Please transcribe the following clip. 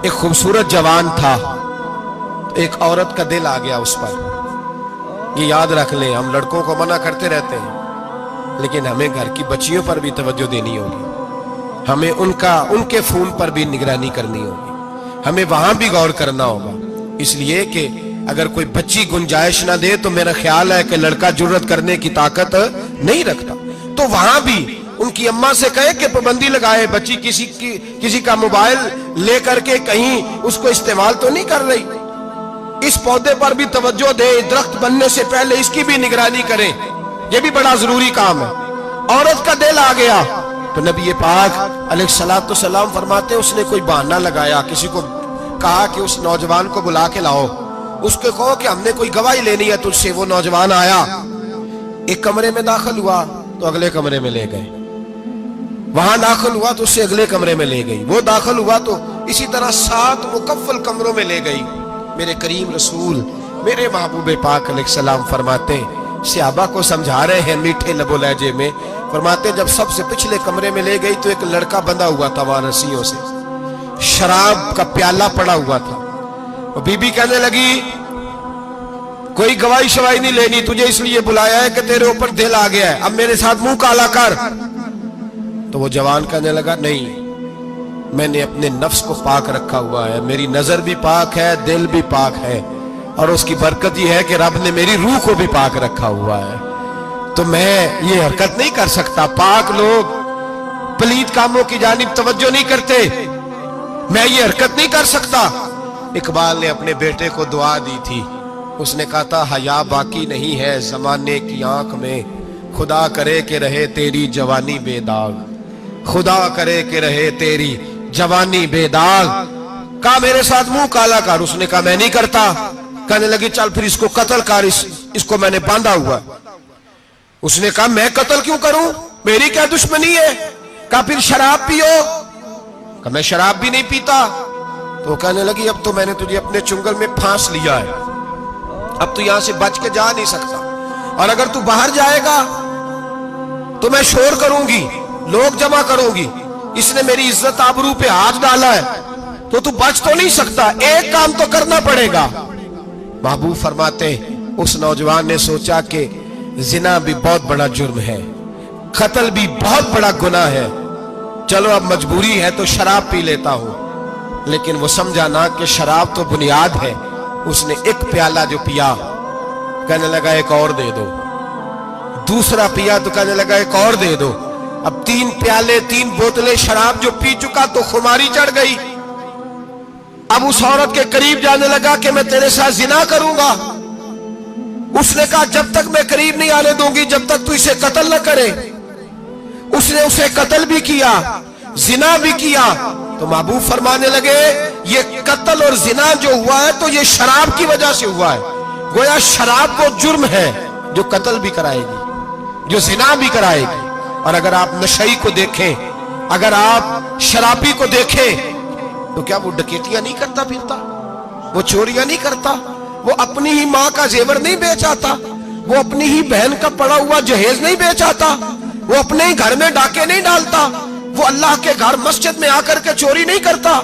ایک خوبصورت جوان تھا، ایک عورت کا دل آ گیا اس پر۔ یہ یاد رکھ لیں، ہم لڑکوں کو منع کرتے رہتے ہیں، لیکن ہمیں گھر کی بچیوں پر بھی توجہ دینی ہوگی، ہمیں ان کے فون پر بھی نگرانی کرنی ہوگی، ہمیں وہاں بھی غور کرنا ہوگا، اس لیے کہ اگر کوئی بچی گنجائش نہ دے تو میرا خیال ہے کہ لڑکا جرت کرنے کی طاقت نہیں رکھتا۔ تو وہاں بھی ان کی اماں سے کہے کہ پابندی لگائے، بچی کسی کا موبائل لے کر کے کہیں اس کو استعمال تو نہیں کر رہی، اس پودے پر بھی توجہ دے، درخت بننے سے پہلے اس کی بھی نگرانی کریں، یہ بھی بڑا ضروری کام ہے۔ عورت کا دل آ گیا تو نبی پاک علیہ الصلوۃ والسلام فرماتے اس نے کوئی بہانہ لگایا، کسی کو کہا کہ اس نوجوان کو بلا کے لاؤ، اس کو کہو کہ ہم نے کوئی گواہی لینی ہے تجھ سے۔ وہ نوجوان آیا، ایک کمرے میں داخل ہوا تو اگلے کمرے میں لے گئے، وہاں داخل ہوا تو اس سے اگلے کمرے میں لے گئی، وہ داخل ہوا تو اسی طرح 7 مکفل کمروں میں لے گئی۔ میرے کریم رسول میرے محبوب پاک علیہ السلام فرماتے، صحابہ کو سمجھا رہے ہیں میٹھے لب و لہجے میں، فرماتے جب سب سے پچھلے کمرے میں لے گئی تو ایک لڑکا بندھا ہوا تھا وہاں رسیوں سے، شراب کا پیالہ پڑا ہوا تھا۔ بی بی کہنے لگی کوئی گواہی شواہی نہیں لینی، تجھے اس لیے بلایا ہے کہ تیرے اوپر دل آ گیا ہے، اب میرے ساتھ منہ کالا کر۔ تو وہ جوان کہنے لگا نہیں، میں نے اپنے نفس کو پاک رکھا ہوا ہے، میری نظر بھی پاک ہے، دل بھی پاک ہے، اور اس کی برکت یہ ہے کہ رب نے میری روح کو بھی پاک رکھا ہوا ہے، تو میں یہ حرکت نہیں کر سکتا۔ پاک لوگ پلید کاموں کی جانب توجہ نہیں کرتے، میں یہ حرکت نہیں کر سکتا۔ اقبال نے اپنے بیٹے کو دعا دی تھی، اس نے کہا تھا حیا باقی نہیں ہے زمانے کی آنکھ میں، خدا کرے کہ رہے تیری جوانی بے داغ، خدا کرے کہ رہے تیری جوانی بے داغ۔ کہا میرے ساتھ منہ کالا کر، اس نے کہا میں نہیں کرتا۔ کہنے لگی چل پھر اس کو قتل کر، اس کو میں نے باندھا ہوا۔ اس نے کہا میں قتل کیوں کروں، میری کیا دشمنی ہے؟ کہا پھر شراب پیو، کہا میں شراب بھی نہیں پیتا۔ تو کہنے لگی اب تو میں نے تجھے اپنے چنگل میں پھانس لیا ہے، اب تو یہاں سے بچ کے جا نہیں سکتا، اور اگر تو باہر جائے گا تو میں شور کروں گی، لوگ جمع کروں گی، اس نے میری عزت آبرو پہ ہاتھ ڈالا ہے، تو بچ تو نہیں سکتا، ایک کام تو کرنا پڑے گا۔ محبوب فرماتے اس نوجوان نے سوچا کہ زنا بھی بہت بڑا جرم ہے، قتل بھی بہت بڑا گناہ ہے، چلو اب مجبوری ہے تو شراب پی لیتا ہوں۔ لیکن وہ سمجھا نہ کہ شراب تو بنیاد ہے، اس نے ایک پیالہ جو پیا، کہنے لگا ایک اور دے دو، دوسرا پیا تو کہنے لگا ایک اور دے دو، اب 3 پیالے 3 بوتلیں شراب جو پی چکا تو خماری چڑھ گئی۔ اب اس عورت کے قریب جانے لگا کہ میں تیرے ساتھ زنا کروں گا۔ اس نے کہا جب تک میں قریب نہیں آنے دوں گی جب تک تو اسے قتل نہ کرے۔ اس نے اسے قتل بھی کیا، زنا بھی کیا۔ تو محبوب فرمانے لگے یہ قتل اور زنا جو ہوا ہے تو یہ شراب کی وجہ سے ہوا ہے، گویا شراب کو جرم ہے جو قتل بھی کرائے گی، جو زنا بھی کرائے گی۔ اور اگر آپ نشئی کو دیکھیں، اگر آپ شرابی کو دیکھیں تو کیا وہ ڈکیتیاں نہیں کرتا پھرتا، وہ چوریاں نہیں کرتا، وہ اپنی ہی ماں کا زیور نہیں بیچ آتا، وہ اپنی ہی بہن کا پڑا ہوا جہیز نہیں بیچ آتا، وہ اپنے ہی گھر میں ڈاکے نہیں ڈالتا، وہ اللہ کے گھر مسجد میں آ کر کے چوری نہیں کرتا۔